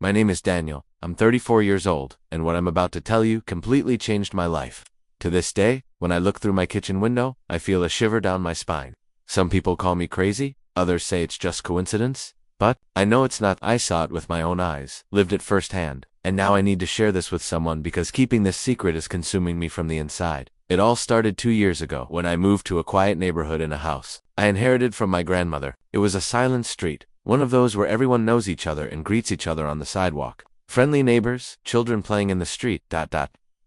My name is Daniel. I'm 34 years old, and what I'm about to tell you completely changed my life. To this day, when I look through my kitchen window, I feel a shiver down my spine. Some people call me crazy, others say it's just coincidence, but I know it's not. I saw it with my own eyes, lived it firsthand, and now I need to share this with someone because keeping this secret is consuming me from the inside. It all started 2 years ago when I moved to a quiet neighborhood in a house I inherited from my grandmother. It was a silent street, one of those where everyone knows each other and greets each other on the sidewalk. Friendly neighbors, children playing in the street,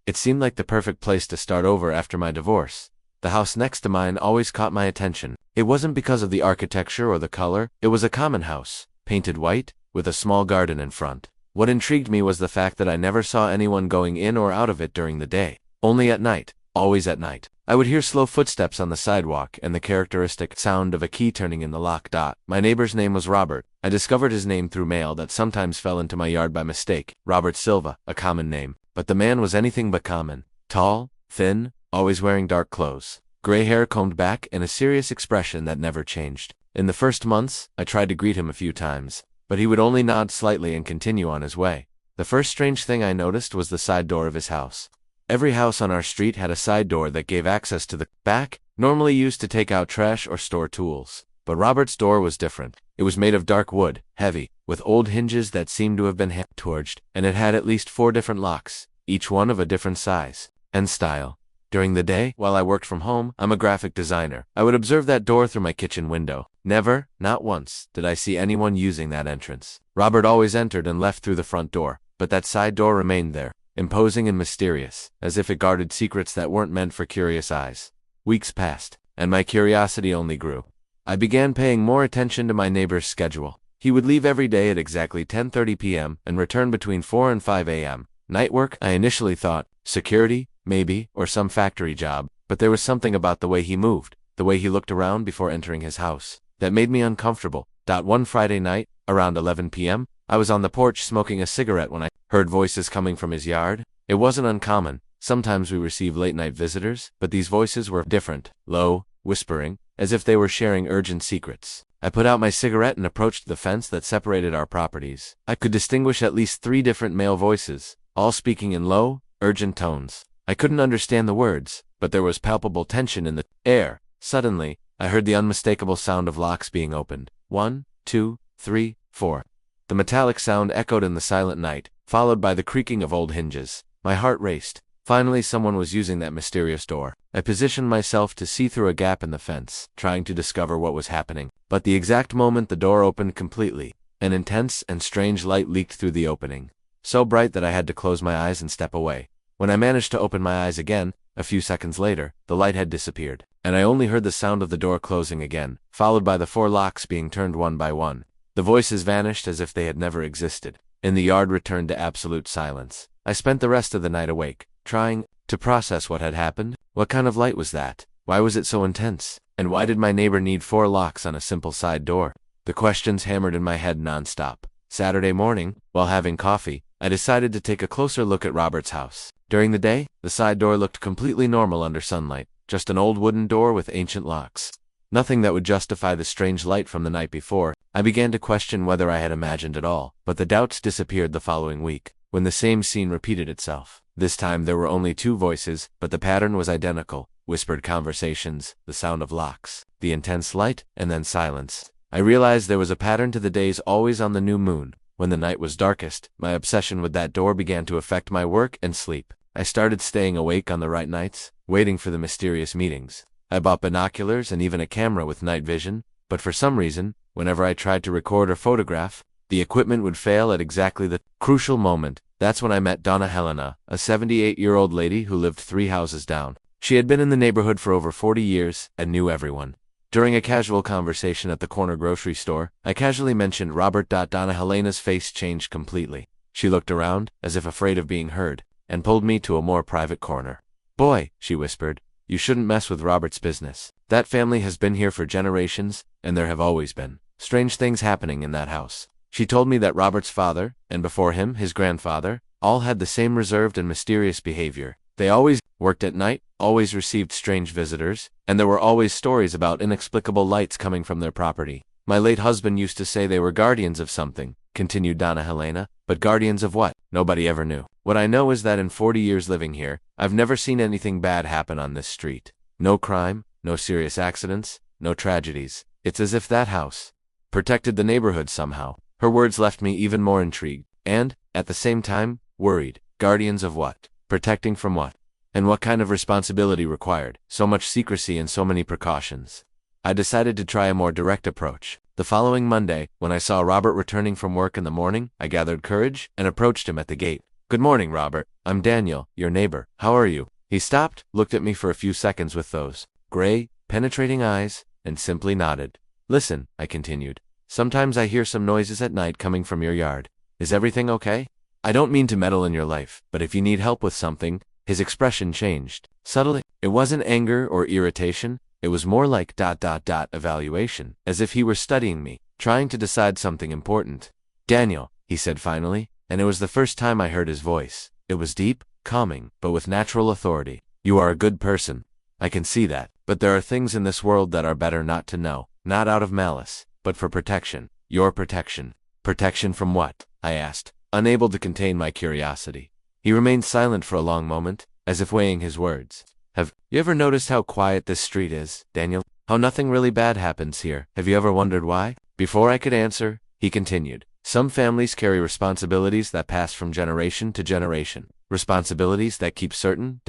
It seemed like the perfect place to start over after my divorce. The house next to mine always caught my attention. It wasn't because of the architecture or the color. It was a common house, painted white, with a small garden in front. What intrigued me was the fact that I never saw anyone going in or out of it during the day. Only at night, always at night. I would hear slow footsteps on the sidewalk and the characteristic sound of a key turning in the lock. My neighbor's name was Robert. I discovered his name through mail that sometimes fell into my yard by mistake. Robert Silva, a common name. But the man was anything but common. Tall, thin, always wearing dark clothes, gray hair combed back, and a serious expression that never changed. In the first months, I tried to greet him a few times, but he would only nod slightly and continue on his way. The first strange thing I noticed was the side door of his house. Every house on our street had a side door that gave access to the back, normally used to take out trash or store tools. But Robert's door was different. It was made of dark wood, heavy, with old hinges that seemed to have been hand-torched, and it had at least 4 different locks, each one of a different size and style. During the day, while I worked from home, I'm a graphic designer. I would observe that door through my kitchen window. Never, not once, did I see anyone using that entrance. Robert always entered and left through the front door, but that side door remained there, imposing and mysterious, as if it guarded secrets that weren't meant for curious eyes. Weeks passed, and my curiosity only grew. I began paying more attention to my neighbor's schedule. He would leave every day at exactly 10:30 p.m. and return between 4 and 5 a.m. Night work, I initially thought, security, maybe, or some factory job, but there was something about the way he moved, the way he looked around before entering his house, that made me uncomfortable. One Friday night, around 11 p.m., I was on the porch smoking a cigarette when I heard voices coming from his yard. It wasn't uncommon. Sometimes we received late-night visitors, but these voices were different, low, whispering, as if they were sharing urgent secrets. I put out my cigarette and approached the fence that separated our properties. I could distinguish at least 3 different male voices, all speaking in low, urgent tones. I couldn't understand the words, but there was palpable tension in the air. Suddenly, I heard the unmistakable sound of locks being opened. 1, 2, 3, 4. The metallic sound echoed in the silent night, followed by the creaking of old hinges. My heart raced. Finally, someone was using that mysterious door. I positioned myself to see through a gap in the fence, trying to discover what was happening. But the exact moment the door opened completely, an intense and strange light leaked through the opening, so bright that I had to close my eyes and step away. When I managed to open my eyes again, a few seconds later, the light had disappeared, and I only heard the sound of the door closing again, followed by the 4 locks being turned one by one. The voices vanished as if they had never existed, and the yard returned to absolute silence. I spent the rest of the night awake, trying to process what had happened. What kind of light was that? Why was it so intense? And why did my neighbor need 4 locks on a simple side door? The questions hammered in my head nonstop. Saturday morning, while having coffee, I decided to take a closer look at Robert's house. During the day, the side door looked completely normal under sunlight, just an old wooden door with ancient locks. Nothing that would justify the strange light from the night before. I began to question whether I had imagined it all, but the doubts disappeared the following week, when the same scene repeated itself. This time there were only 2 voices, but the pattern was identical. Whispered conversations, the sound of locks, the intense light, and then silence. I realized there was a pattern to the days always on the new moon. When the night was darkest, my obsession with that door began to affect my work and sleep. I started staying awake on the right nights, waiting for the mysterious meetings. I bought binoculars and even a camera with night vision, but for some reason, whenever I tried to record or photograph, the equipment would fail at exactly the crucial moment. That's when I met Donna Helena, a 78-year-old lady who lived 3 houses down. She had been in the neighborhood for over 40 years and knew everyone. During a casual conversation at the corner grocery store, I casually mentioned Robert. Donna Helena's face changed completely. She looked around, as if afraid of being heard, and pulled me to a more private corner. "Boy," she whispered, "you shouldn't mess with Robert's business. That family has been here for generations, and there have always been strange things happening in that house." She told me that Robert's father, and before him his grandfather, all had the same reserved and mysterious behavior. They always worked at night, always received strange visitors, and there were always stories about inexplicable lights coming from their property. My late husband used to say they were guardians of something, continued Donna Helena, but guardians of what? Nobody ever knew. What I know is that in 40 years living here, I've never seen anything bad happen on this street. No crime, no serious accidents, no tragedies. It's as if that house protected the neighborhood somehow. Her words left me even more intrigued, and, at the same time, worried. Guardians of what? Protecting from what? And what kind of responsibility required? So much secrecy and so many precautions. I decided to try a more direct approach. The following Monday, when I saw Robert returning from work in the morning, I gathered courage and approached him at the gate. "Good morning, Robert. I'm Daniel, your neighbor. How are you?" He stopped, looked at me for a few seconds with those gray, penetrating eyes, and simply nodded. "Listen," I continued. "Sometimes I hear some noises at night coming from your yard. Is everything okay? I don't mean to meddle in your life, but if you need help with something." His expression changed. Subtly. It wasn't anger or irritation. It was more like ... evaluation, as if he were studying me, trying to decide something important. "Daniel," he said finally, and it was the first time I heard his voice. It was deep, calming, but with natural authority. "You are a good person. I can see that. But there are things in this world that are better not to know, not out of malice, but for protection. Your protection." "Protection from what?" I asked, unable to contain my curiosity. He remained silent for a long moment, as if weighing his words. "Have you ever noticed how quiet this street is, Daniel? How nothing really bad happens here? Have you ever wondered why?" Before I could answer, he continued. "Some families carry responsibilities that pass from generation to generation. Responsibilities that keep certain ...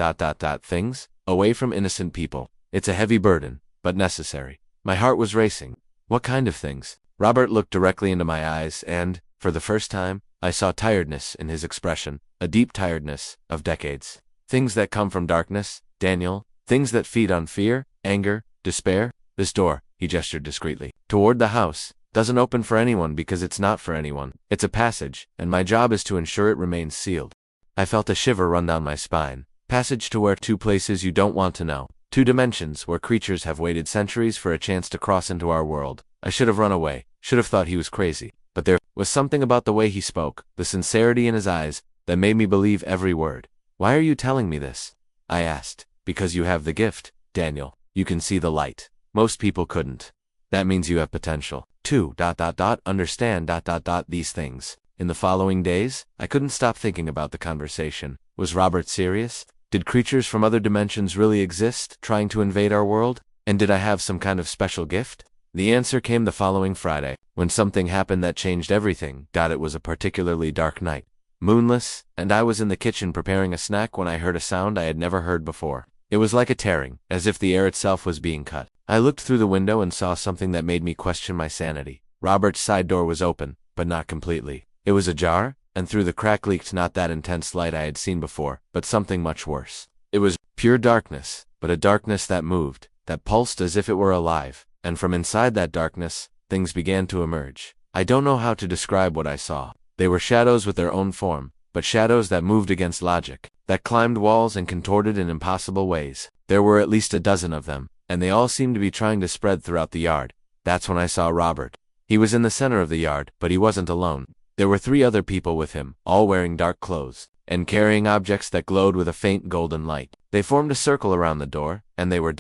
things away from innocent people. It's a heavy burden, but necessary." My heart was racing. "What kind of things?" Robert looked directly into my eyes and, for the first time, I saw tiredness in his expression, a deep tiredness of decades. "Things that come from darkness, Daniel. Things that feed on fear, anger, despair. This door," he gestured discreetly, "toward the house, doesn't open for anyone because it's not for anyone. It's a passage, and my job is to ensure it remains sealed." I felt a shiver run down my spine. Passage to where? Two places you don't want to know. Two dimensions where creatures have waited centuries for a chance to cross into our world. I should have run away, should have thought he was crazy. But there was something about the way he spoke, the sincerity in his eyes, that made me believe every word. "Why are you telling me this?" I asked. "Because you have the gift, Daniel. You can see the light. Most people couldn't. That means you have potential to ... understand ... these things." In the following days, I couldn't stop thinking about the conversation. Was Robert serious? Did creatures from other dimensions really exist, trying to invade our world? And did I have some kind of special gift? The answer came the following Friday, when something happened that changed everything. It was a particularly dark night. Moonless, and I was in the kitchen preparing a snack when I heard a sound I had never heard before. It was like a tearing, as if the air itself was being cut. I looked through the window and saw something that made me question my sanity. Robert's side door was open, but not completely. It was ajar, and through the crack leaked not that intense light I had seen before, but something much worse. It was pure darkness, but a darkness that moved, that pulsed as if it were alive, and from inside that darkness, things began to emerge. I don't know how to describe what I saw. They were shadows with their own form, but shadows that moved against logic, that climbed walls and contorted in impossible ways. There were at least a dozen of them, and they all seemed to be trying to spread throughout the yard. That's when I saw Robert. He was in the center of the yard, but he wasn't alone. There were 3 other people with him, all wearing dark clothes, and carrying objects that glowed with a faint golden light. They formed a circle around the door, and they were ...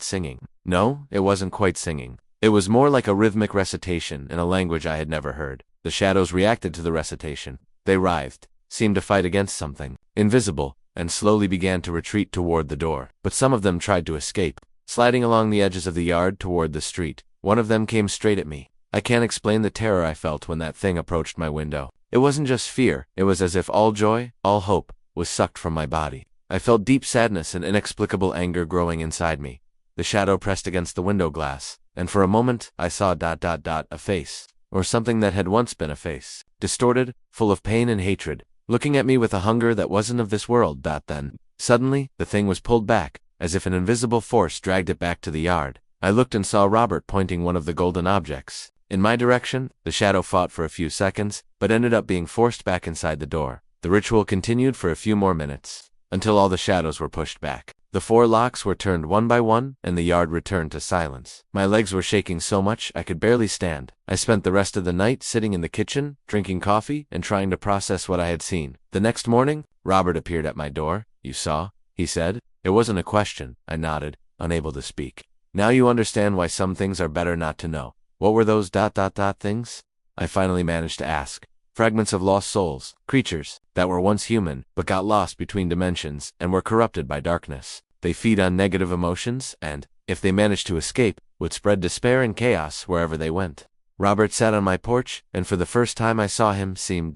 singing. No, it wasn't quite singing. It was more like a rhythmic recitation in a language I had never heard. The shadows reacted to the recitation. They writhed, seemed to fight against something invisible, and slowly began to retreat toward the door. But some of them tried to escape, sliding along the edges of the yard toward the street. One of them came straight at me. I can't explain the terror I felt when that thing approached my window. It wasn't just fear. It was as if all joy, all hope, was sucked from my body. I felt deep sadness and inexplicable anger growing inside me. The shadow pressed against the window glass, and for a moment I saw ... a face, or something that had once been a face, distorted, full of pain and hatred, looking at me with a hunger that wasn't of this world. Then, suddenly, the thing was pulled back, as if an invisible force dragged it back to the yard. I looked and saw Robert pointing one of the golden objects in my direction. The shadow fought for a few seconds, but ended up being forced back inside the door. The ritual continued for a few more minutes, until all the shadows were pushed back. The 4 locks were turned one by one, and the yard returned to silence. My legs were shaking so much I could barely stand. I spent the rest of the night sitting in the kitchen, drinking coffee, and trying to process what I had seen. The next morning, Robert appeared at my door. "You saw?" he said. It wasn't a question. I nodded, unable to speak. "Now you understand why some things are better not to know. What were those ... things?" I finally managed to ask. Fragments of lost souls, creatures that were once human, but got lost between dimensions and were corrupted by darkness. They feed on negative emotions and, if they managed to escape, would spread despair and chaos wherever they went. Robert sat on my porch, and for the first time I saw him seem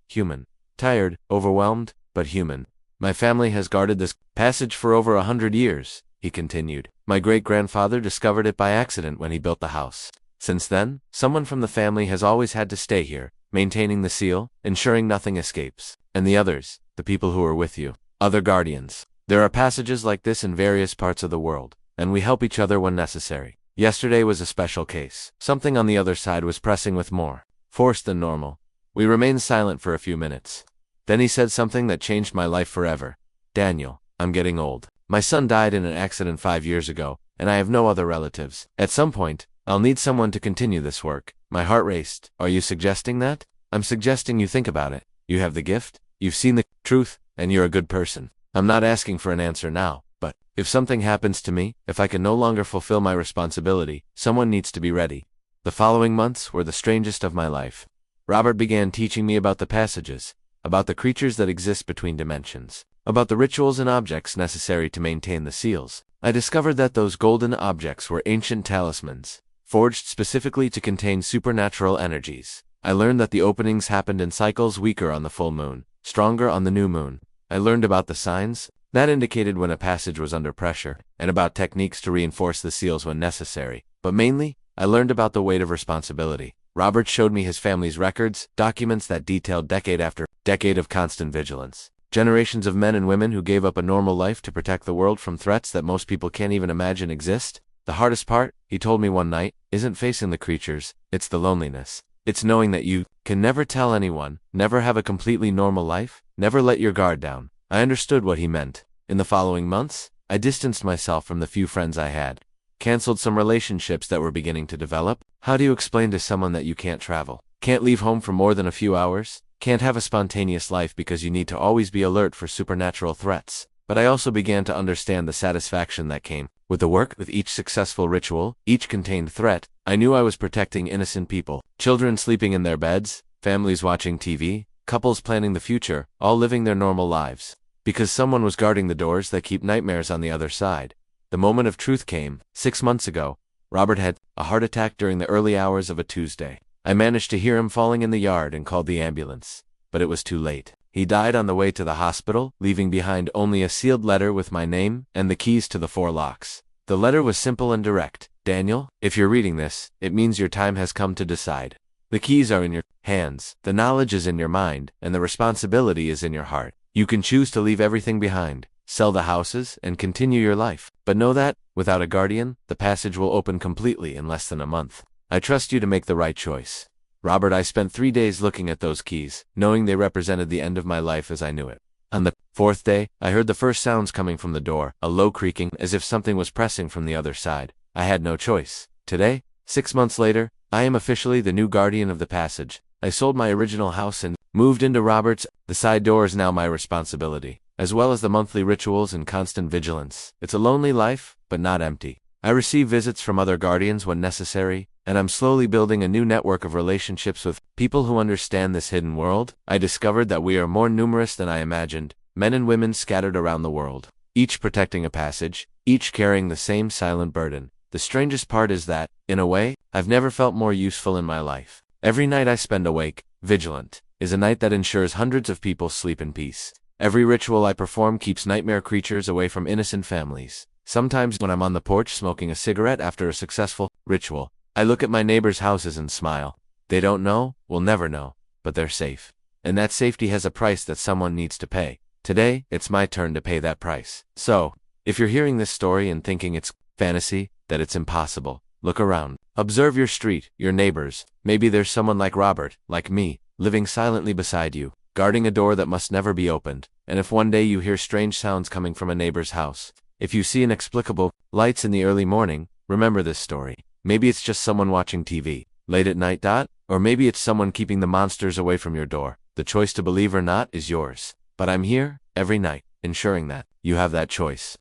human. Tired, overwhelmed, but human. My family has guarded this passage for over 100 years, he continued. My great-grandfather discovered it by accident when he built the house. Since then, someone from the family has always had to stay here, maintaining the seal, ensuring nothing escapes. And the others, the people who are with you, other guardians. There are passages like this in various parts of the world, and we help each other when necessary. Yesterday was a special case. Something on the other side was pressing with more force than normal. We remained silent for a few minutes. Then he said something that changed my life forever. Daniel, I'm getting old. My son died in an accident 5 years ago, and I have no other relatives. At some point, I'll need someone to continue this work. My heart raced. Are you suggesting that? I'm suggesting you think about it. You have the gift, you've seen the truth, and you're a good person. I'm not asking for an answer now, but if something happens to me, if I can no longer fulfill my responsibility, someone needs to be ready. The following months were the strangest of my life. Robert began teaching me about the passages, about the creatures that exist between dimensions, about the rituals and objects necessary to maintain the seals. I discovered that those golden objects were ancient talismans, forged specifically to contain supernatural energies. I learned that the openings happened in cycles, weaker on the full moon, stronger on the new moon. I learned about the signs that indicated when a passage was under pressure, and about techniques to reinforce the seals when necessary. But mainly, I learned about the weight of responsibility. Robert showed me his family's records, documents that detailed decade after decade of constant vigilance. Generations of men and women who gave up a normal life to protect the world from threats that most people can't even imagine exist. The hardest part, he told me one night, isn't facing the creatures, it's the loneliness. It's knowing that you can never tell anyone, never have a completely normal life, never let your guard down. I understood what he meant. In the following months, I distanced myself from the few friends I had, canceled some relationships that were beginning to develop. How do you explain to someone that you can't travel, can't leave home for more than a few hours, can't have a spontaneous life because you need to always be alert for supernatural threats? But I also began to understand the satisfaction that came with the work. With each successful ritual, each contained threat, I knew I was protecting innocent people, children sleeping in their beds, families watching TV, couples planning the future, all living their normal lives. Because someone was guarding the doors that keep nightmares on the other side. The moment of truth came. 6 months ago, Robert had a heart attack during the early hours of a Tuesday. I managed to hear him falling in the yard and called the ambulance, but it was too late. He died on the way to the hospital, leaving behind only a sealed letter with my name and the keys to the 4 locks. The letter was simple and direct. Daniel, if you're reading this, it means your time has come to decide. The keys are in your hands, the knowledge is in your mind, and the responsibility is in your heart. You can choose to leave everything behind, sell the houses, and continue your life. But know that, without a guardian, the passage will open completely in less than a month. I trust you to make the right choice. Robert, I spent 3 days looking at those keys, knowing they represented the end of my life as I knew it. On the 4th day, I heard the first sounds coming from the door, a low creaking, as if something was pressing from the other side. I had no choice. Today, 6 months later, I am officially the new guardian of the passage. I sold my original house and moved into Robert's. The side door is now my responsibility, as well as the monthly rituals and constant vigilance. It's a lonely life, but not empty. I receive visits from other guardians when necessary, and I'm slowly building a new network of relationships with people who understand this hidden world. I discovered that we are more numerous than I imagined, men and women scattered around the world, each protecting a passage, each carrying the same silent burden. The strangest part is that, in a way, I've never felt more useful in my life. Every night I spend awake, vigilant, is a night that ensures hundreds of people sleep in peace. Every ritual I perform keeps nightmare creatures away from innocent families. Sometimes when I'm on the porch smoking a cigarette after a successful ritual, I look at my neighbors' houses and smile. They don't know, will never know, but they're safe. And that safety has a price that someone needs to pay. Today, it's my turn to pay that price. So, if you're hearing this story and thinking it's fantasy, that it's impossible, look around. Observe your street, your neighbors. Maybe there's someone like Robert, like me, living silently beside you, guarding a door that must never be opened. And if one day you hear strange sounds coming from a neighbor's house, if you see inexplicable lights in the early morning, remember this story. Maybe it's just someone watching TV late at night. Or maybe it's someone keeping the monsters away from your door. The choice to believe or not is yours. But I'm here, every night, ensuring that you have that choice.